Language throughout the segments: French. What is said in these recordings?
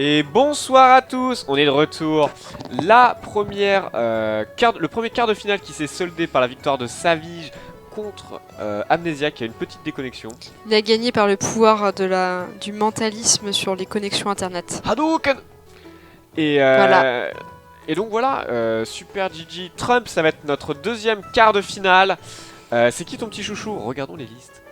Et bonsoir à tous, on est de retour. Le premier quart de finale qui s'est soldé par la victoire de Savige contre Amnesia qui a une petite déconnexion. Il a gagné par le pouvoir du mentalisme sur les connexions internet. Hadouken! Et, Voilà. et donc voilà, Super Gigi Trump, ça va être notre deuxième quart de finale. C'est qui ton petit chouchou? Regardons les listes.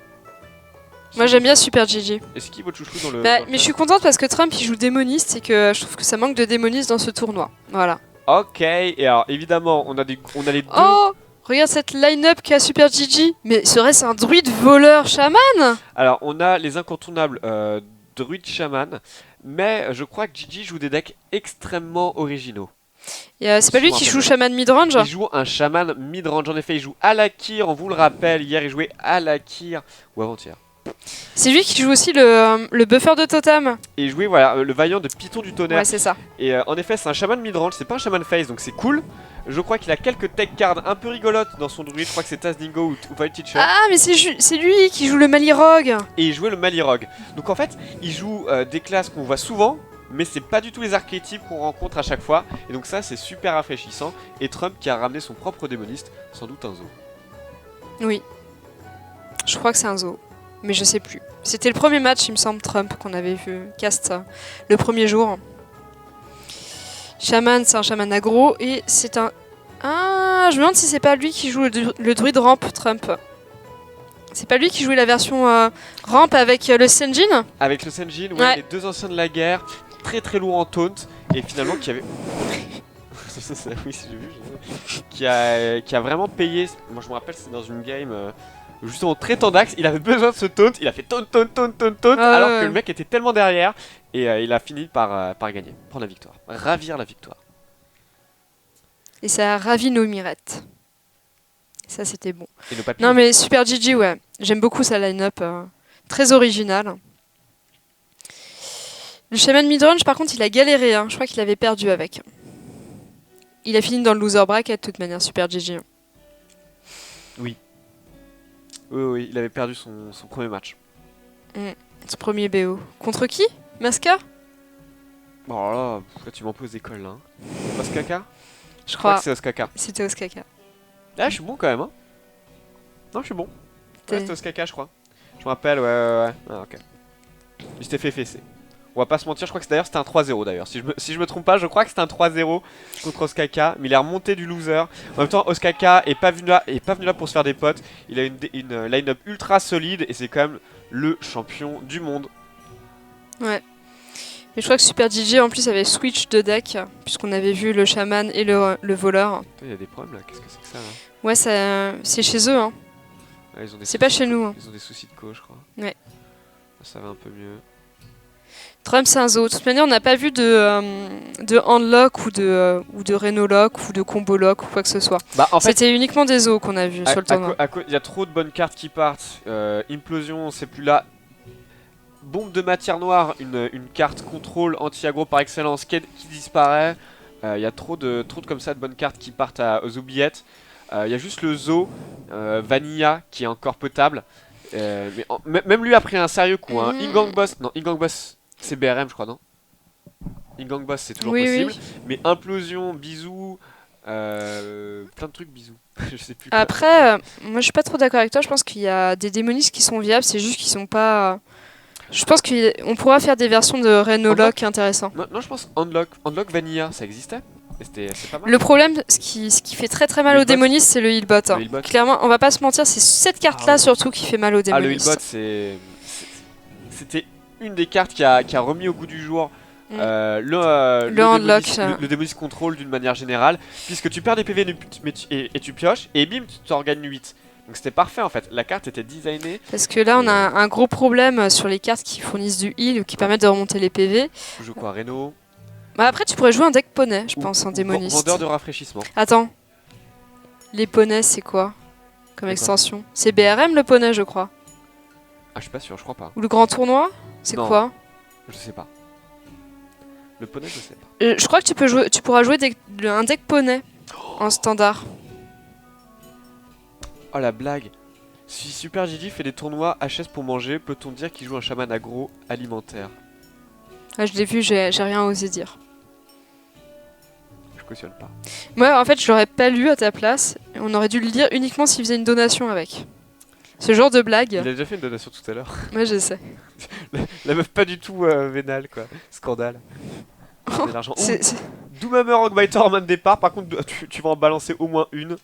Moi j'aime bien Super Gigi. Et c'est qui votre chouchou dans le... Mais je suis contente parce que Trump il joue démoniste et que je trouve que ça manque de démoniste dans ce tournoi. Voilà. Ok, et alors évidemment on a les deux... Oh, regarde cette line-up qu'a Super Gigi. Mais serait-ce un druide voleur chaman? Alors on a les incontournables druide chaman, mais je crois que Gigi joue des decks extrêmement originaux. Et c'est pas lui qui joue chaman midrange? Il joue un chaman midrange, en effet il joue Alakir, on vous le rappelle, hier il jouait Alakir, ou avant-hier. C'est lui qui joue aussi le buffer de totem. Et il jouait voilà, le vaillant de Python du tonnerre. Ouais, c'est ça. Et en effet c'est un chaman midrange, c'est pas un chaman face donc c'est cool. Je crois qu'il a quelques tech cards un peu rigolotes dans son druide, je crois que c'est Tazdingo ou Violet Teacher. Ah mais c'est lui qui joue le Malirogue. Et il jouait le Malirogue. Donc en fait il joue des classes qu'on voit souvent, mais c'est pas du tout les archétypes qu'on rencontre à chaque fois. Et donc ça c'est super rafraîchissant. Et Trump qui a ramené son propre démoniste, sans doute un zoo. Oui. Je crois que c'est un zoo. Mais je sais plus. C'était le premier match, il me semble, Trump, qu'on avait vu cast le premier jour. Shaman, c'est un chaman aggro et c'est un... Ah, je me demande si c'est pas lui qui joue le druide ramp, Trump. C'est pas lui qui jouait la version ramp avec le Senjin? Avec le Senjin, ouais. Les deux anciens de la guerre, très très lourd en taunt, et finalement qui avait... oui, j'ai vu. Qui a vraiment payé... Moi je me rappelle, c'est dans une game... justement très tendax, il avait besoin de ce taunt, il a fait taunt, alors que le mec était tellement derrière, et il a fini par gagner, prendre la victoire, ravir la victoire. Et ça a ravi nos mirettes. Ça c'était bon. Et nos papilles. Non mais Super Gigi, ouais, j'aime beaucoup sa line-up, très originale. Le Shaman Midrange par contre il a galéré, hein. Je crois qu'il avait perdu avec. Il a fini dans le loser bracket de toute manière, Super Gigi. Oui. Oui, il avait perdu son premier match. Son premier BO. Contre qui? Masca? Bon là tu m'emposes des cols là. Hein. Oskaka? Je crois que c'est Oskaka. C'était Oskaka. Ah, je suis bon quand même, hein. Non, je suis bon. Ouais, c'était Oskaka, je crois. Je me rappelle, ouais. Ah, ok. Il s'était fait fesser. On va pas se mentir, je crois que c'était un 3-0 d'ailleurs. Si je me trompe pas, je crois que c'était un 3-0 contre Oskaka. Mais il est remonté du loser. En même temps, Oskaka est pas venu là pour se faire des potes. Il a une line-up ultra solide et c'est quand même le champion du monde. Ouais. Mais je crois que Super DJ en plus avait switch de deck, puisqu'on avait vu le chaman et le voleur. Il y a des problèmes là, qu'est-ce que c'est que ça là? Ouais, c'est chez eux, hein. Ouais, c'est pas chez nous. Hein. Ils ont des soucis de co, je crois. Ouais. Ça va un peu mieux. Trump, c'est un zoo. De toute manière, on n'a pas vu de handlock ou de Renolock ou de combo lock ou quoi que ce soit. Bah, en fait, c'était uniquement des zoos qu'on a vu sur le tournoi. Il y a trop de bonnes cartes qui partent. Implosion, c'est plus là. Bombe de matière noire, une carte contrôle anti-aggro par excellence qui disparaît. Il y a trop de comme ça de bonnes cartes qui partent aux oubliettes. Il y a juste le zoo Vanilla qui est encore potable. Même lui a pris un sérieux coup. Hein. Ingang Boss, c'est BRM je crois, non? Ingang Boss c'est toujours possible. Oui. Mais Implosion, bisous, plein de trucs bisous. Je sais plus. Après, moi je suis pas trop d'accord avec toi. Je pense qu'il y a des démonistes qui sont viables, c'est juste qu'ils sont pas... Je pense qu'on pourra faire des versions de Renolock intéressantes. Non, je pense Unlock Vanilla, ça existait. C'est pas mal. Le problème, ce qui fait très très mal aux démonistes, c'est le healbot. Clairement, on va pas se mentir, c'est cette carte-là surtout qui fait mal aux démonistes. Le healbot, c'était une des cartes qui a remis au goût du jour le démoniste contrôle d'une manière générale, puisque tu perds des PV et tu pioches, et bim, tu t'en regagnes 8. Donc c'était parfait en fait, la carte était designée. Parce que là on a un gros problème sur les cartes qui fournissent du heal ou qui permettent de remonter les PV. Tu joues quoi, Reno? Bah après tu pourrais jouer un deck poney, je pense, un démoniste. Vendeur de rafraîchissement. Attends. Les poneys c'est quoi comme extension? C'est BRM le poney je crois. Ah je suis pas sûr, je crois pas. Ou le grand tournoi? C'est quoi? Je sais pas. Le poney je sais pas. Je crois que tu pourras jouer un deck poney en standard. Oh la blague. Si Super Gigi fait des tournois HS pour manger, peut-on dire qu'il joue un chaman aggro alimentaire? Ah, je l'ai vu, j'ai rien osé dire. Je cautionne pas. Moi, en fait, je l'aurais pas lu à ta place. On aurait dû le lire uniquement s'il faisait une donation avec. Ce genre de Il a blague. déjà fait une donation tout à l'heure. Moi, je sais. La meuf pas du tout vénale, quoi. Scandale. C'est l'argent. C'est- c'est- Doomhammer Rockbiter en main de départ. Par contre, tu vas en balancer au moins une.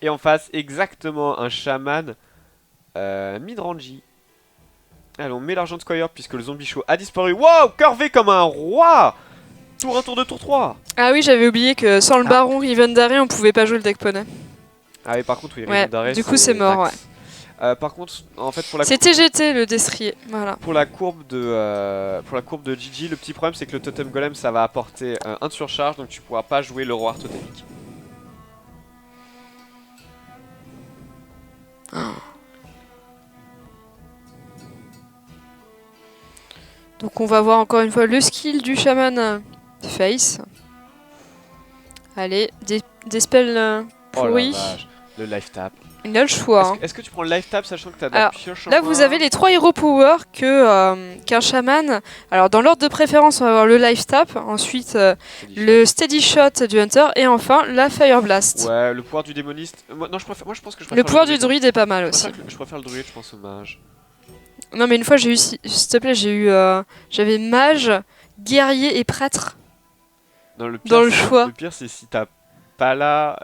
Et en face, exactement un chaman midrangy. Allez, on met l'argent de Squire puisque le zombie show a disparu. Wow, curvé comme un roi. Tour 1, tour 2, tour 3. Ah oui, j'avais oublié que sans le Ah. baron Rivendare, on pouvait pas jouer le deck poney. Ah oui, par contre, oui, Ouais, Rivendare, du coup, c'est mort, max. Par contre, en fait, pour la C'est TGT le destrier, voilà. Pour la courbe de Gigi, le petit problème c'est que le totem golem ça va apporter un de surcharge, donc tu pourras pas jouer le roi totémique. Donc on va voir encore une fois le skill du chaman face. Allez, des spells Oh la pourris. vache, le life tap. Il a le choix. Hein. Est-ce que tu prends le life tap sachant que t'as de la Alors, pioche en Là, main vous avez les 3 hero power qu'un chaman. Alors, dans l'ordre de préférence, on va avoir le life tap, ensuite le steady shot du hunter, et enfin la fire blast. Ouais, le pouvoir du démoniste. Moi, non, je pense que je préfère Le pouvoir du druide. druide est pas mal aussi. Je préfère le druide, je pense au mage. Non, mais une fois, j'ai eu, s'il te plaît, j'avais mage, guerrier et prêtre. Non, le pire, Dans le choix. Le pire, c'est si t'as pas là.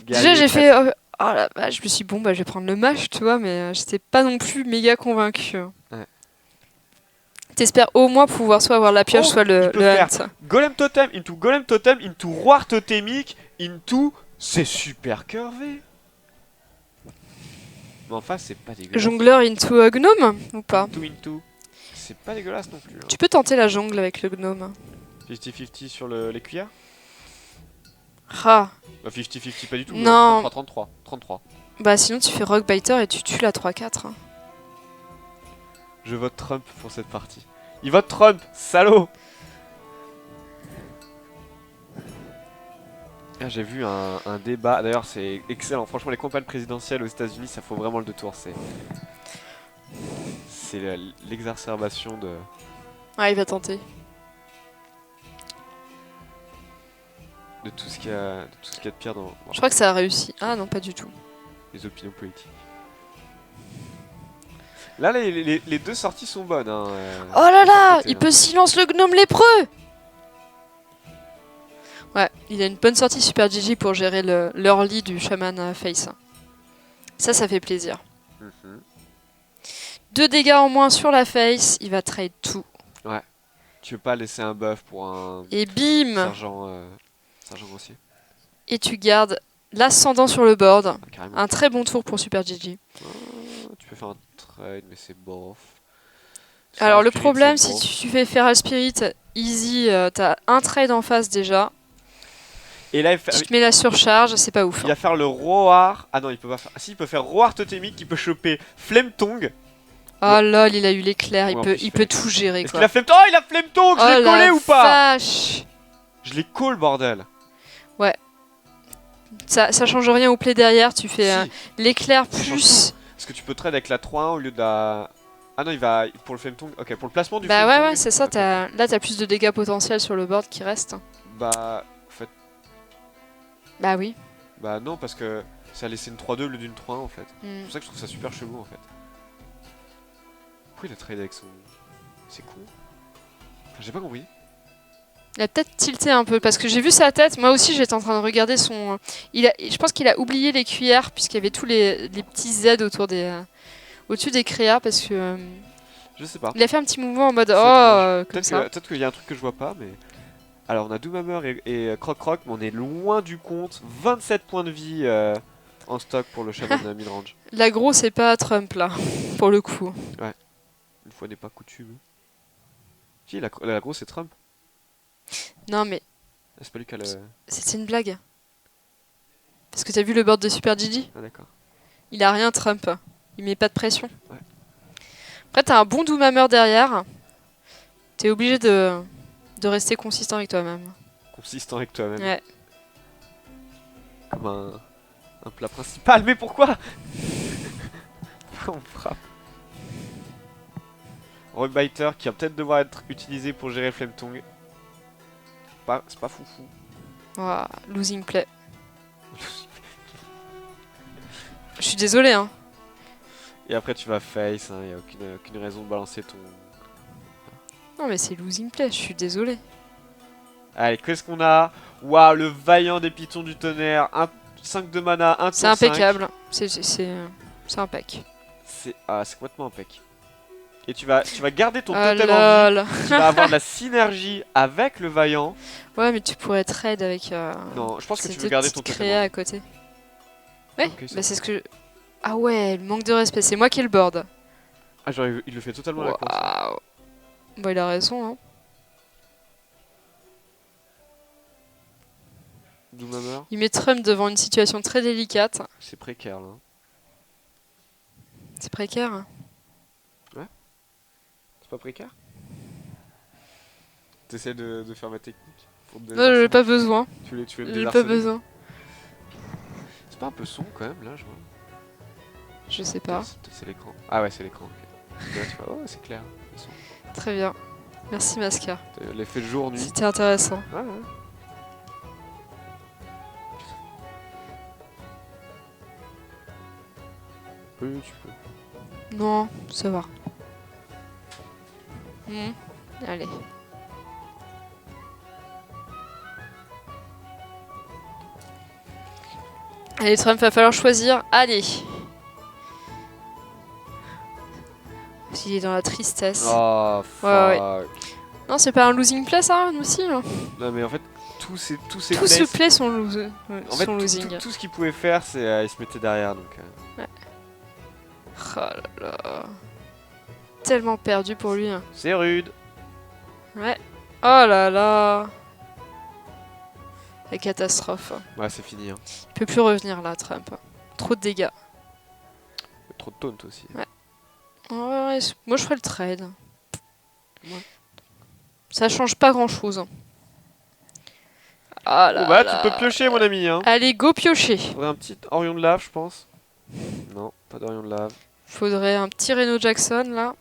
Déjà, j'ai fait. Oh la vache, je me suis dit, bon, bah, je vais prendre le mage, tu vois, mais j'étais pas non plus méga convaincu. Ouais. T'espères au moins pouvoir soit avoir la pioche, Oh, soit le il peut faire hunt. Golem totem into roi totémique into. C'est super curvé. Mais en face, c'est pas dégueulasse. Jongleur into gnome ou pas? Into. C'est pas dégueulasse non plus. Hein. Tu peux tenter la jungle avec le gnome. 50-50 sur les cuillères. Ah, 50-50 pas du tout. Non. 33. bah sinon tu fais Rockbiter et tu tues la 3-4. hein. Je vote Trump pour cette partie. Il vote Trump, salaud. Ah, j'ai vu un débat, d'ailleurs c'est excellent, franchement les campagnes présidentielles aux États-Unis ça faut vraiment le détour, c'est l'exacerbation de... Ah, il va tenter. de tout ce qu'il y a de pire dans Je crois que ça a réussi. Ah non, pas du tout. les opinions politiques. Là les deux sorties sont bonnes. Hein, Oh là là, côté, il hein. peut silence le gnome lépreux. Ouais, il a une bonne sortie Super Gigi pour gérer l'early du chaman face. Ça fait plaisir. Mhm. 2 dégâts en moins sur la face, il va trade tout. Tu veux pas laisser un buff pour un Et bim, sergent grossier. et tu gardes l'ascendant sur le board. Ah, carrément. Un très bon tour pour Super Gigi. Tu peux faire un trade mais c'est bof. Alors le Spirit, problème, c'est si bof. tu fais Feral Spirit easy, t'as un trade en face déjà. Et là Tu te mets la surcharge, c'est pas ouf. il va faire le Roar. Ah non, il peut pas faire. Ah si, il peut faire Roar totémique, il peut choper Flame Tongue. Oh lol, il a eu l'éclair, Ouais, en il plus, peut il tout gérer Est-ce quoi. qu'il a Flame Tongue? Oh, il a Flame Tongue. Je Oh l'ai la collé ou pas? vache. Je l'ai call, bordel. Ça change rien au play derrière, tu fais Si, l'éclair ça change plus. parce que tu peux trade avec la 3-1 au lieu de la. Ah non, il va pour le Flame Tongue. Ok, pour le placement du Bah Flame ouais, Tongue. c'est ça, Ok. là t'as plus de dégâts potentiels sur le board qui restent. Bah, en fait, Bah oui. bah non, parce que ça a laissé une 3-2 au lieu d'une 3-1 en fait. Hmm. C'est pour ça que je trouve ça super chelou en fait. Pourquoi il a trade avec son. C'est con. Enfin, j'ai pas compris. Il a peut-être tilté un peu parce que j'ai vu sa tête. Moi aussi, j'étais en train de regarder son. Je pense qu'il a oublié les cuillères puisqu'il y avait tous les petits Z autour au-dessus des créas parce que Je sais pas. il a fait un petit mouvement en mode C'est oh étrange. comme ça. Peut-être qu'il y a un truc que je vois pas, mais. Alors, on a Doomhammer et Croc Croc, mais on est loin du compte. 27 points de vie en stock pour le Shaman midrange. L'agro, c'est pas Trump là, pour le coup. Une fois n'est pas coutume. Si, la grosse c'est Trump. Non mais Ah, c'est pas lui qui a le. c'est une blague. Parce que t'as vu le board de Super Gigi? Ah, d'accord. Il a rien Trump. Il met pas de pression. Ouais. Après, t'as un bon Doomhammer derrière. T'es obligé de rester consistant avec toi-même. Consistant avec toi-même. Ouais. Comme Un plat principal, mais pourquoi? On frappe. Rockbiter qui va peut-être devoir être utilisé pour gérer Flametongue. C'est pas foufou. Ouah, losing play. Je suis désolé, hein. Et après tu vas face, hein, y a aucune raison de balancer ton... Non mais c'est losing play, je suis désolé. Allez, qu'est-ce qu'on a? Waouh, le vaillant des pitons du tonnerre. 5 de mana, 1 tour 5. C'est impeccable. C'est impec. C'est complètement impec. Et tu vas garder ton Ah totem là en vie. là. Tu vas avoir de la synergie avec le vaillant. Ouais, mais tu pourrais trade avec. Non, je pense que ces tu deux veux garder ton petites totem créas en à vie. côté. Ouais, Ok, ça bah c'est ce que. Ah ouais, le manque de respect, c'est moi qui ai le board. Ah, genre, il le fait totalement à la con, ça. Waouh. Bon, il a raison, hein. Doomhammer, Il met Trump devant une situation très délicate. c'est précaire là. C'est précaire. Hein. C'est pas précaire? T'essaies de faire ma technique pour te Non, j'en ai pas besoin. Tu veux me J'ai pas désarçonner? besoin. C'est pas un peu sombre quand même là, je vois. Je sais pas. C'est l'écran. Ah ouais, c'est l'écran. Ok. Là, tu vois, oh, c'est clair. C'est sombre. Très bien. Merci, Mascar. L'effet de jour-nuit. C'était intéressant. Ouais, ouais. Oui, tu peux. Non, ça va. Allez. Allez, Trump, va falloir choisir. Allez. Il est dans la tristesse. Oh, fuck. Ouais. Non, c'est pas un losing play, ça, nous aussi. Là. Non, mais en fait, tous ces Tous plays, ces plays sont, en fait, sont losing. tout ce qu'il pouvait faire, c'est il se mettait derrière, donc... Oh là là. Tellement perdu pour lui. Hein. C'est rude. Ouais. Oh là là. La catastrophe. Ouais, c'est fini. Hein. Il peut plus revenir là, Trump. Trop de dégâts. Trop de taunt aussi. Ouais. Ouais, moi je ferais le trade. Ouais. Ça change pas grand chose. Ah là Bon bah, là. tu peux piocher, mon ami. Hein. Allez, go piocher. Faudrait un petit Orion de lave, je pense. Non, pas d'Orion de lave. Faudrait un petit Reno Jackson là.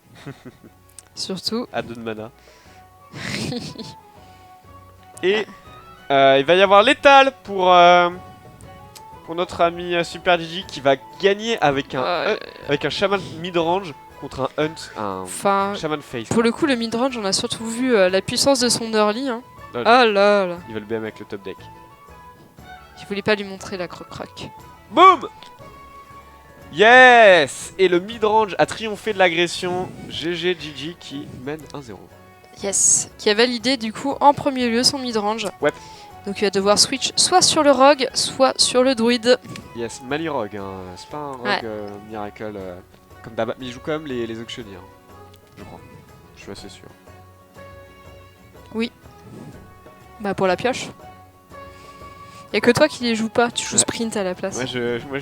Surtout. À 2 de mana. Et il va y avoir l'étal pour notre ami Super Gigi qui va gagner avec un Shaman midrange contre un Hunt, un Enfin, Shaman face. pour le coup, le midrange, on a surtout vu la puissance de son early. Hein. Ouais. Ah là là. Il va le BM avec le top deck. Je voulais pas lui montrer la croc-croc. Boum! Yes! Et le midrange a triomphé de l'agression. GG Gigi qui mène 1-0. Yes. Qui a validé du coup en premier lieu son midrange. Ouais. Donc il va devoir switch soit sur le rogue, soit sur le druide. Yes, Mali-Rogue, hein. C'est pas un rogue Ouais. miracle comme d'hab. Mais il joue quand même les auctionniers, hein. Je crois. Je suis assez sûr. Bah pour la pioche. Y'a que toi qui les joues pas, tu joues Ouais. sprint à la place. Moi, je joue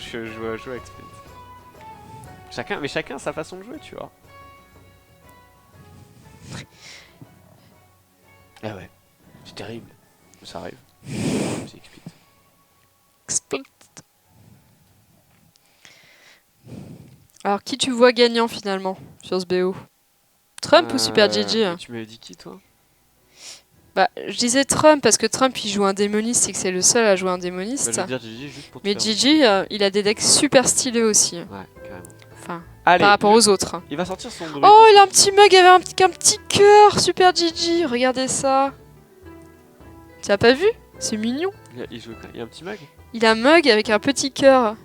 avec Sprint. Mais chacun a sa façon de jouer, tu vois. Ah ouais, c'est terrible. Ça arrive. C'est explit. Split. Alors qui tu vois gagnant finalement sur ce BO? Trump ou Super Gigi? Tu m'avais dit qui, toi? Bah je disais Trump parce que Trump il joue un démoniste et que c'est le seul à jouer un démoniste. Bah, je vais dire Gigi juste pour te Mais faire- Gigi il a des decks super stylés aussi. Ouais, carrément. Enfin, Allez, par rapport aux autres. il va sortir son druide. Oh il a un petit mug avec un petit cœur, Super Gigi, regardez ça. Tu as pas vu? C'est mignon. Il y a un petit mag. Il a un mug avec un petit cœur.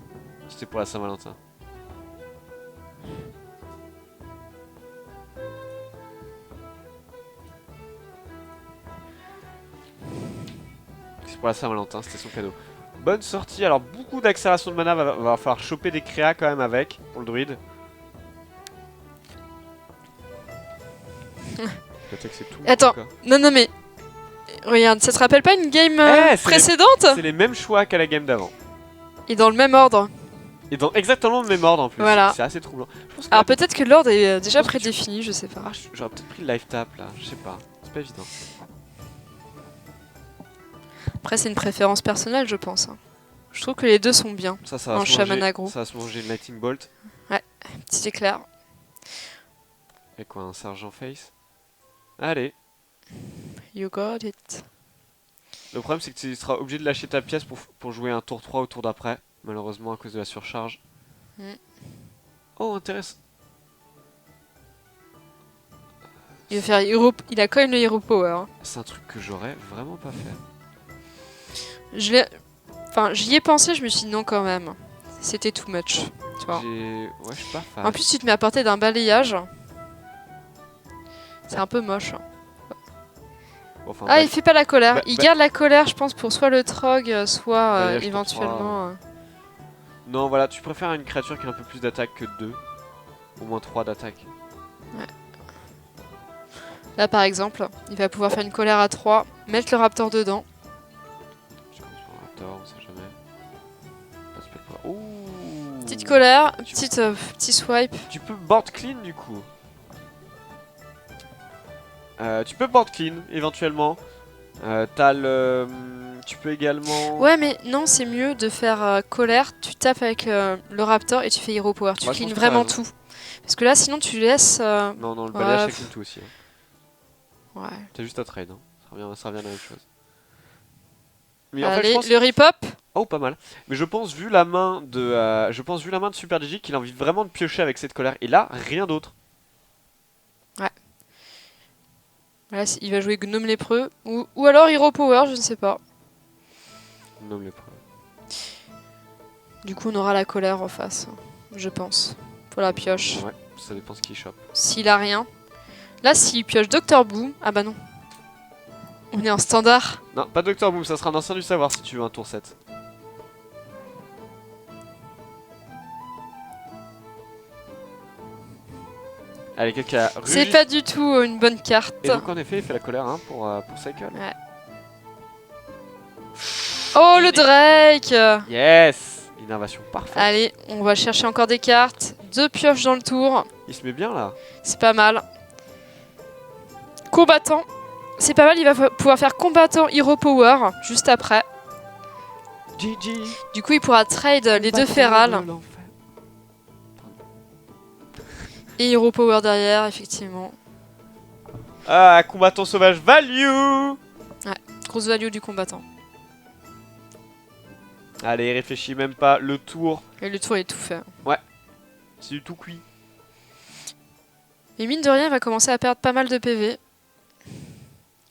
C'était pour la Saint-Valentin. C'est pour la Saint-Valentin, c'était son cadeau. Bonne sortie, alors beaucoup d'accélération de mana, va falloir choper des créas quand même avec, pour le druide. Peut-être que c'est tout. Attends. en tout cas. Non mais regarde, ça te rappelle pas une game c'est précédente? C'est les mêmes choix qu'à la game d'avant. Et dans le même ordre. Et dans exactement le même ordre en plus. Voilà. C'est assez troublant. Je pense que Alors là, peut-être que l'ordre est déjà pense que tu- prédéfini, je sais pas. j'aurais peut-être pris le live tap là, je sais pas. C'est pas évident. Après c'est une préférence personnelle je pense. Hein. Je trouve que les deux sont bien. Ça En va se chaman manger. aggro. Ça va se manger une Lightning Bolt. Petit éclair. Et quoi, un sergent face? Allez. You got it. Le problème, c'est que tu seras obligé de lâcher ta pièce pour jouer un tour 3 au tour d'après. Malheureusement, à cause de la surcharge. Mm. Oh, intéressant. Il va faire il a quand même le Hero Power. Hein. C'est un truc que j'aurais vraiment pas fait. J'y ai pensé, je me suis dit non quand même. C'était too much. Tu vois. Ouais, je suis pas fan. En plus, tu te mets à portée d'un balayage. C'est un peu moche. Enfin, Ah, il fait pas la colère. bah- Il bah- garde la colère, je pense, pour soit le Trog, soit Balayage pour éventuellement. Non, voilà, tu préfères une créature qui a un peu plus d'attaque que 2. Au moins 3 d'attaque. Là, par exemple, il va pouvoir faire une colère à 3, mettre le Raptor dedans. Je commence par un Raptor, on sait jamais. Pas de spell power. Ouh. Petite colère, petit swipe. Tu peux board clean du coup. Tu peux board clean éventuellement. T'as le. Tu peux également. Ouais, mais non, c'est mieux de faire colère. Tu tapes avec le Raptor et tu fais Hero Power. Tu Ouais, je clean pense que vraiment t'as raison. tout. Parce que là, sinon, tu laisses. Non, le ouais, balayage ça clean tout aussi. Hein. Ouais. T'as juste à trade. Hein. Ça revient à la même chose. Mais en fait, Allez, je pense. le rip-up. Oh, pas mal. Mais je pense, vu la main de Super Digi, qu'il a envie vraiment de piocher avec cette colère. Et là, rien d'autre. Là, il va jouer Gnome lépreux. Ou alors Hero Power, je ne sais pas. Non, mais pas. Du coup, on aura la colère en face. Je pense. Pour la pioche. Ouais, ça dépend ce qu'il chope. S'il a rien. Là, s'il pioche Dr. Boo. Ah bah non. On est en standard. Non, pas Dr. Boom, ça sera un ancien du savoir si tu veux un tour 7. Allez, quelqu'un a C'est rugi- pas du tout une bonne carte. Et donc en effet, il fait la colère hein, pour Cycle. Ouais. Oh, le Drake. Yes. Innervation parfaite. Allez, on va chercher encore des cartes. 2 pioches dans le tour. Il se met bien là. C'est pas mal. Combattant. C'est pas mal, il va pouvoir faire combattant Hero Power juste après. GG. Du coup, il pourra trade les deux Feral et Hero Power derrière, effectivement. Ah, combattant sauvage value. Grosse value du combattant. Allez, réfléchis même pas. Le tour, Et le tour est tout fait. c'est du tout cuit. Et mine de rien, il va commencer à perdre pas mal de PV.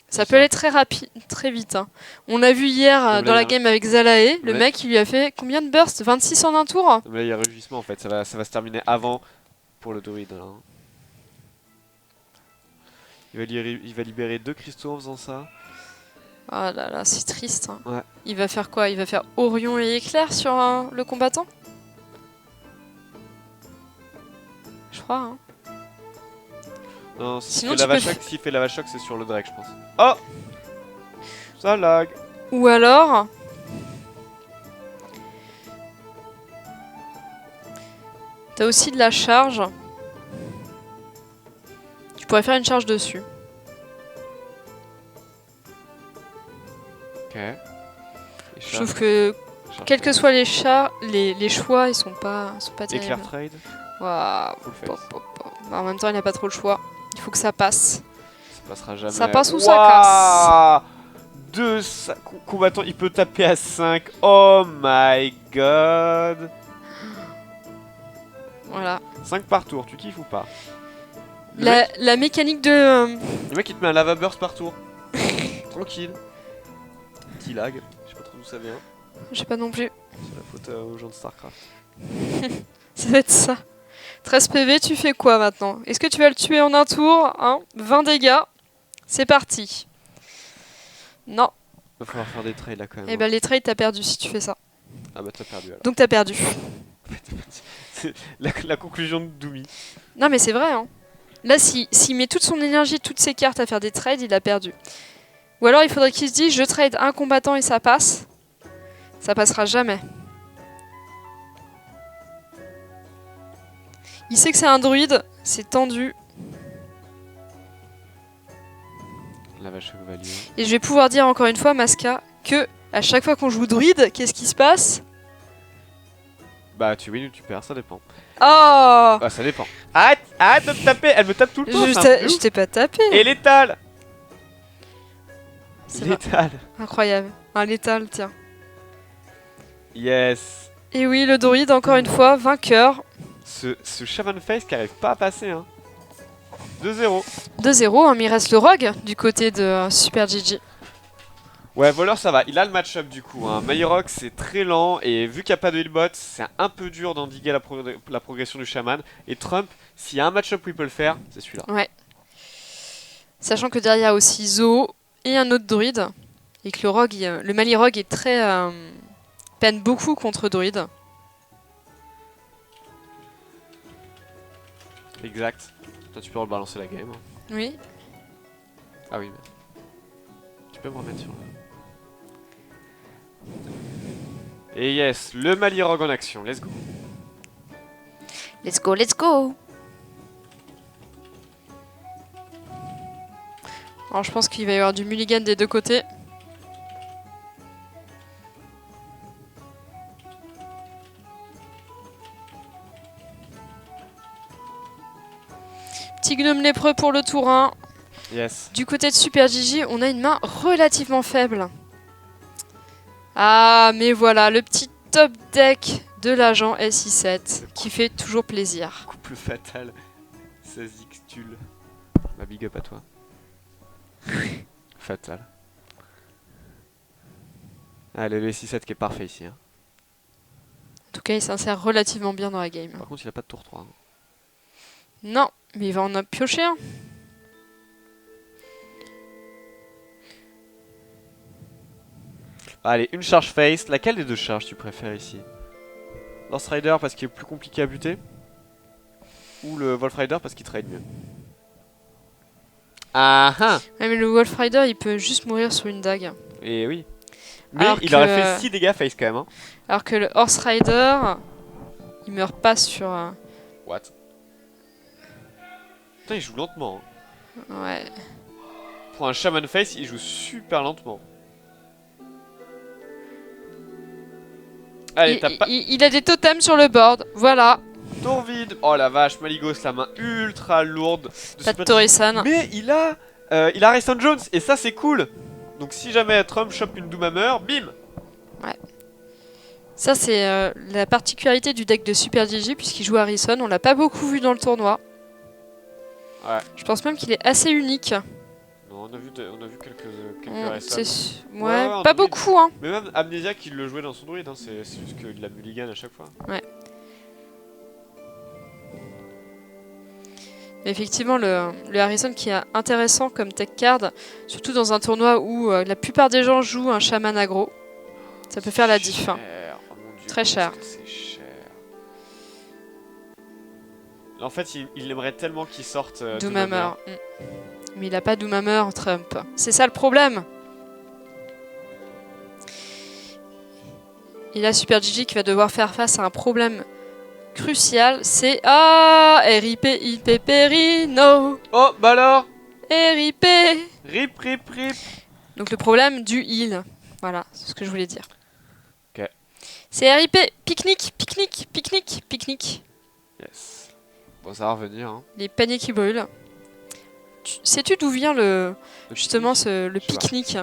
Ça C'est peut ça. aller très rapide, très vite. Hein. On a vu hier Comme dans là, la il y a- game avec Zalae, le Ouais. mec il lui a fait combien de bursts? 26 en un tour? Mais là, il y a rugissement en fait. Ça va se terminer avant pour le druide. Là, hein. Il va libérer 2 cristaux en faisant ça. Ah là là, c'est triste. Hein. Ouais. Il va faire quoi? Il va faire Orion et Éclair sur le combattant? Je crois. Hein. Non, Sinon, s'il fait lava shock, c'est sur le Drake, je pense. Oh. Ça lag. Ou alors... T'as aussi de la charge. Tu pourrais faire une charge dessus. Ok. Je trouve que quels que soient les choix, ils sont pas terribles. Éclair trade. Waouh. Full face. Pop, pop, pop. Bah, en même temps, il n'a pas trop le choix. Il faut que ça passe. Ça passera jamais. Ça passe ou ça Waouh. Combattant, il peut taper à 5. Oh my god. Voilà. 5 par tour, tu kiffes ou pas? La mécanique de... Le mec il te met un lava burst par tour. Tranquille. Petit lag, je sais pas trop d'où ça vient. Je sais pas non plus. C'est la faute aux gens de Starcraft. Ça va être ça. 13 PV, tu fais quoi maintenant? Est-ce que tu vas le tuer en un tour hein? 20 dégâts. C'est parti. Non. Va falloir faire des trades là quand même. Et ben les trades, t'as perdu si tu fais ça. Ah bah t'as perdu alors. Donc t'as perdu. C'est la conclusion de Doomy. Non mais c'est vrai. Hein. Là, s'il met toute son énergie, toutes ses cartes à faire des trades, il a perdu. Ou alors il faudrait qu'il se dise, je trade un combattant et ça passe. Ça passera jamais. Il sait que c'est un druide, c'est tendu. Lava shock value. Et je vais pouvoir dire encore une fois, Masca, que à chaque fois qu'on joue druide, qu'est-ce qui se passe? Bah tu win ou tu perds, ça dépend. Oh Ah ça dépend. Arrête de me taper, elle me tape tout le temps. Je t'ai pas tapé. Et létal. C'est Létal. incroyable. Un létal, tiens. Yes. Et oui, le druide, encore une fois, vainqueur. Ce Shaman Face qui arrive pas à passer, hein. 2-0. 2-0, hein, mais il reste le rogue du côté de Super GG. Ouais, voleur ça va, il a le match-up du coup. Hein. Mayrok c'est très lent et vu qu'il n'y a pas de healbot, c'est un peu dur d'endiguer la progression du Shaman. Et Trump, s'il y a un match-up où il peut le faire, c'est celui-là. Ouais. Sachant que derrière il y a aussi Zo et un autre druide. Et que le rogue, le Mali rogue est très... peine beaucoup contre druide. Exact. Toi tu peux rebalancer la game. Hein. Oui. Ah oui, mais... Tu peux me remettre sur le... Et yes, le Mali Rogue en action, let's go. Let's go, let's go. Alors je pense qu'il va y avoir du mulligan des deux côtés. Petit gnome lépreux pour le tour 1. Yes. Du côté de Super Gigi, on a une main relativement faible. Ah, mais voilà, le petit top deck de l'agent SI7 qui fait toujours plaisir. Couple fatal, ça zixtule. Ma big up à toi. Fatal. Allez, le SI7 qui est parfait ici. Hein. En tout cas, il s'insère relativement bien dans la game. Par contre, il a pas de tour 3. Hein. Non, mais il va en piocher un. Allez, une charge face. Laquelle des deux charges tu préfères ici? Lance Rider parce qu'il est plus compliqué à buter? Ou le Wolf Rider parce qu'il trade mieux? Ah ah! Ouais, mais le Wolf Rider, il peut juste mourir sur une dague. Et oui. Mais Alors il aurait fait 6 dégâts face quand même. Hein. Alors que le Horse Rider, il meurt pas sur... What? Putain, il joue lentement. Hein. Ouais. Pour un Shaman face, il joue super lentement. Allez, t'as pas... Il a des totems sur le board, voilà. Tour vide. Oh la vache, Maligos, la main ultra lourde. Pas de Torisan. Mais il a Harrison Jones, et ça c'est cool. Donc si jamais Trump chope une Doomhammer, bim. Ouais. Ça c'est la particularité du deck de Super Gigi, puisqu'il joue Harrison. On l'a pas beaucoup vu dans le tournoi. Ouais. Je pense même qu'il est assez unique. Non, on a vu quelques Harrison. Ouais, pas beaucoup hein. Mais même Amnesiac, il le jouait dans son druide, hein. C'est juste qu'il a mulligan à chaque fois. Ouais. Mais effectivement, le Harrison qui est intéressant comme tech card, surtout dans un tournoi où la plupart des gens jouent un chaman aggro. Ça peut faire la diff. Hein. Oh mon Dieu, très cher. C'est cher. En fait, il aimerait tellement qu'il sorte Doomhammer. Mais il a pas Doomhammer, Trump. C'est ça le problème. Et là, Super Gigi qui va devoir faire face à un problème crucial, c'est RIP IP Perino. Oh, bah alors RIP. Rip, rip, rip. Donc le problème du heal. Voilà, c'est ce que je voulais dire. Ok. C'est RIP. Pique-nique, pique-nique, pique-nique, pique-nique. Yes. Bon, ça va revenir. Hein. Les paniers qui brûlent. Sais-tu d'où vient le pique-nique?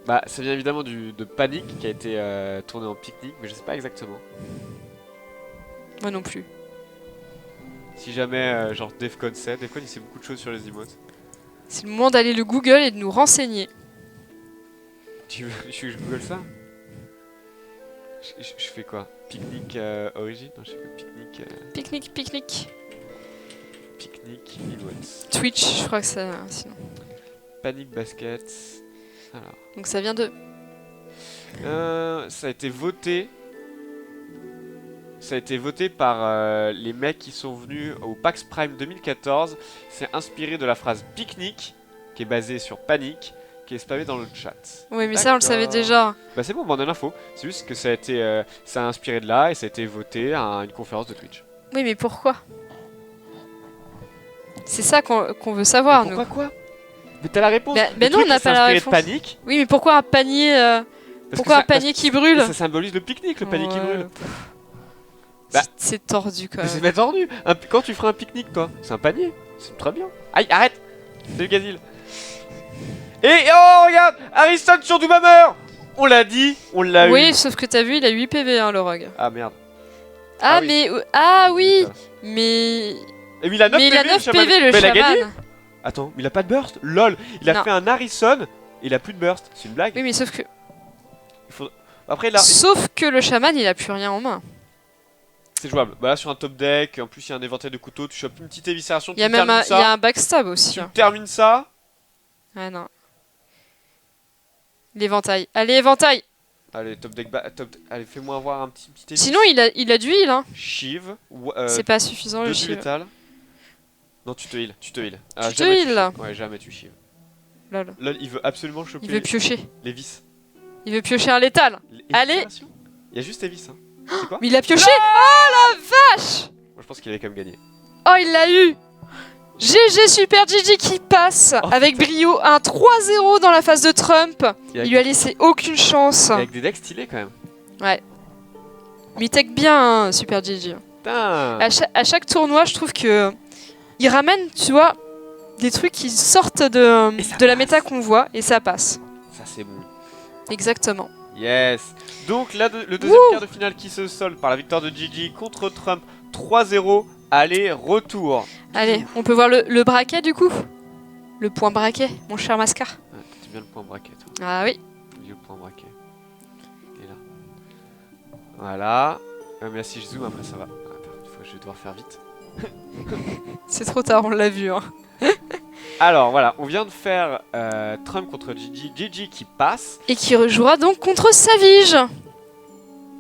Bah, ça vient évidemment de Panic qui a été tourné en pique-nique, mais je sais pas exactement. Moi non plus. Si jamais, genre Defcon sait, Defcon il sait beaucoup de choses sur les emotes. C'est le moment d'aller le Google et de nous renseigner. Tu veux que je google ça? Je fais quoi? Pique-nique origine? Non, je sais pas, pique-nique... Pique-nique, pique-nique. Pique-nique emotes. Twitch, je crois que ça... sinon. Panic basket... Alors... Donc ça vient de... ça a été voté... Ça a été voté par les mecs qui sont venus au PAX Prime 2014. C'est inspiré de la phrase pique-nique, qui est basée sur Panic, qui est spammée dans le chat. Oui, mais ça on le savait déjà. Bah c'est bon, on a l'info. C'est juste que ça a été, ça a inspiré de là et ça a été voté à une conférence de Twitch. Oui, mais pourquoi? C'est ça qu'on veut savoir, mais pourquoi quoi? Mais t'as la réponse. Mais non, on n'a pas la réponse. De Panic. Oui, mais pourquoi un panier, pourquoi un panier qui brûle? Ça symbolise le pique-nique, le panier qui brûle. Bah. C'est tordu quand Mais c'est même. pas tordu. Quand tu feras un pique-nique, toi, c'est un panier. C'est très bien. Aïe, arrête. C'est le Gazil. Et oh, regarde, Harrison sur Doomhammer. On l'a dit, on l'a eu. Oui, sauf que t'as vu, il a 8 PV, hein, le rogue. Ah merde. Ah, Ah oui. mais. Ah oui Putain. Mais. Et mais il a 9 Mais il PV, a 9 chaman. PV, le Mais il a gagné. chaman. Attends, mais il a pas de burst. Lol. Il a Non. fait un Harrison. Il a plus de burst. C'est une blague. Oui, mais sauf que. Il faut... Après, là, Sauf que le chaman, il a plus rien en main. c'est jouable. Bah là, sur un top deck, en plus, il y a un éventail de couteaux. Tu chopes une petite éviscération. Il y a tu même termines il y a ça. un backstab aussi. Tu hein. termines ça. Ah non. L'éventail. Allez, éventail. Allez, top deck. Allez, fais-moi voir un petit évis. Sinon, il a du heal. Hein. Shiv. C'est pas suffisant Deux le du shield. létal. Non, tu te heal. Tu te heal. Tu te jamais heal, là. shiv. Ouais, jamais tu shiv. Lol. Lol, il veut absolument choper Il veut piocher. les vis. Il veut piocher un létal. Allez. Éviscération. Il y a juste les vis. Hein. C'est quoi? Mais il a pioché. Oh la vache. Moi, je pense qu'il avait quand même gagné. Oh, il l'a eu. GG Super Gigi qui passe Oh, avec putain. brio un 3-0 dans la phase de Trump. Et avec, Il lui a laissé aucune chance. et avec des decks stylés quand même. Mais il tech bien, hein, Super Gigi. Putain. À chaque tournoi, je trouve que il ramène, tu vois, des trucs qui sortent Et ça de la passe. méta qu'on voit et ça passe. Ça, c'est bon. Exactement. Yes. Donc là, le deuxième quart de finale qui se solde par la victoire de Gigi contre Trump 3-0. Allez, retour. Allez, on peut voir le braquet du coup. Le point braquet, mon cher Mascar. Ouais, t'as bien le point braquet, toi. Ah oui. Il est le point braquet. Il est là. Voilà. Mais là, si je zoome, après, ça va. Attends, je vais devoir faire vite. C'est trop tard, on l'a vu. Hein. Alors, voilà. On vient de faire Trump contre Gigi. Gigi qui passe. Et qui rejouera donc contre Savige.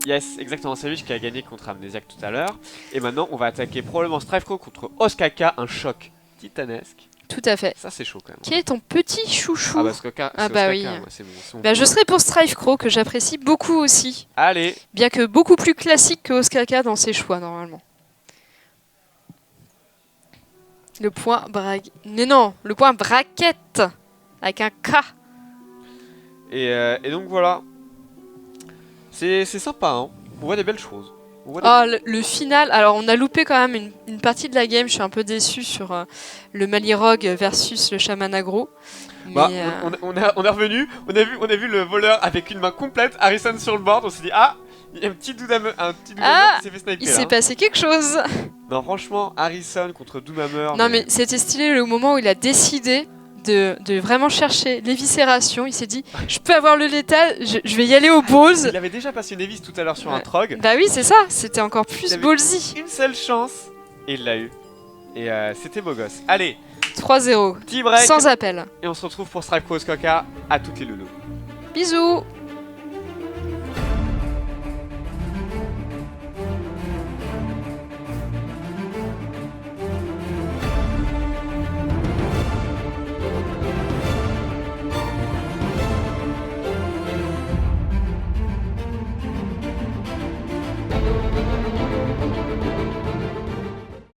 Yes, exactement. Savage qui a gagné contre Amnesiac tout à l'heure. Et maintenant, on va attaquer probablement Strifecrow contre Oskaka. Un choc titanesque. Tout à fait. Ça, c'est chaud quand même. Qui est ton petit chouchou? Ah bah Oskaka, Ah c'est bah Oskaka, oui. moi, c'est mon Bah, je serai pour Strifecrow que j'apprécie beaucoup aussi. Allez. Bien que beaucoup plus classique que Oskaka dans ses choix normalement. Le point Mais non, le point braquette avec un K. Et donc voilà. C'est sympa, hein. On voit des belles choses. On voit des- Oh, le final. Alors, on a loupé quand même une partie de la game. Je suis un peu déçu sur le Malirogue versus le Shaman Agro. Mais, Bah, on est revenu, on a vu le voleur avec une main complète, Harrison sur le board, on s'est dit ah, il y a un petit Doomhammer Ah, qui s'est fait sniper il là. s'est passé quelque chose. Non franchement, Harrison contre Doomhammer. Non, mais c'était stylé le moment où il a décidé de vraiment chercher l'éviscération. Il s'est dit, je peux avoir le létal, je vais y aller au balls. Il avait déjà passé une Evis tout à l'heure sur un Ouais. Trog. Bah oui, c'est ça. C'était encore plus Il avait- ballsy. Une seule chance, et il l'a eu. Et c'était beau gosse. Allez, 3-0. petit break, Sans appel. et on se retrouve pour Strike Rose Coca à toutes les loulous. Bisous.